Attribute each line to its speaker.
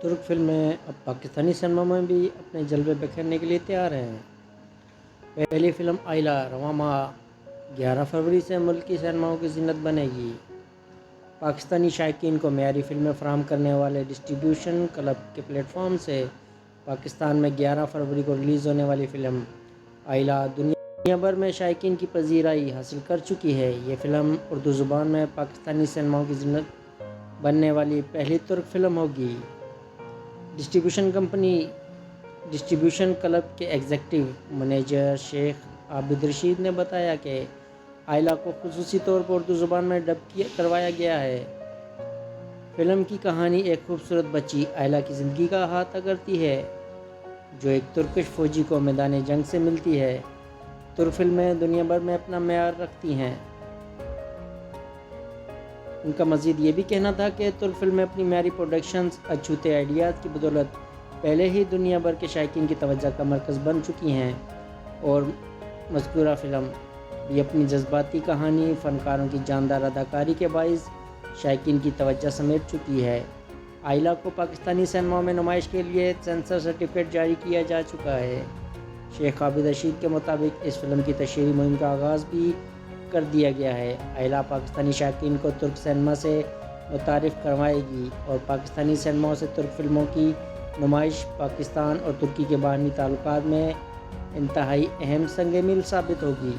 Speaker 1: ترک فلمیں اب پاکستانی سینما میں بھی اپنے جلوے بکھیرنے کے لیے تیار ہیں۔ پہلی فلم آئلہ رواں ماہ 11 فروری سے ملکی سینماؤں کی زینت بنے گی۔ پاکستانی شائقین کو معیاری فلمیں فراہم کرنے والے ڈسٹریبیوشن کلب کے پلیٹ فارم سے پاکستان میں 11 فروری کو ریلیز ہونے والی فلم آئلہ دنیا بھر میں شائقین کی پذیرائی حاصل کر چکی ہے۔ یہ فلم اردو زبان میں پاکستانی سینماؤں کی زینت بننے والی پہلی ترک فلم ہوگی۔ ڈسٹریبیوشن کلب کے ایگزیکٹو منیجر شیخ عابد رشید نے بتایا کہ آئلہ کو خصوصی طور پر اردو زبان میں ڈب کروایا گیا ہے۔ فلم کی کہانی ایک خوبصورت بچی آئلہ کی زندگی کا احاطہ کرتی ہے، جو ایک ترکش فوجی کو میدان جنگ سے ملتی ہے۔ ترک فلمیں دنیا بھر میں اپنا معیار رکھتی ہیں۔ ان کا مزید یہ بھی کہنا تھا کہ ترک فلمیں اپنی معیاری پروڈکشنز، اچھوتے آئیڈیاز کی بدولت پہلے ہی دنیا بھر کے شائقین کی توجہ کا مرکز بن چکی ہیں، اور مذکورہ فلم بھی اپنی جذباتی کہانی، فنکاروں کی جاندار اداکاری کے باعث شائقین کی توجہ سمیٹ چکی ہے۔ آئلہ کو پاکستانی سینماؤں میں نمائش کے لیے سینسر سرٹیفکیٹ جاری کیا جا چکا ہے۔ شیخ عابد رشید کے مطابق اس فلم کی تشہیری مہم کا آغاز بھی کر دیا گیا ہے۔ آئلہ پاکستانی شائقین کو ترک سینما سے متعارف کروائے گی اور پاکستانی سینماؤں سے ترک فلموں کی نمائش پاکستان اور ترکی کے باہمی تعلقات میں انتہائی اہم سنگ میل ثابت ہوگی۔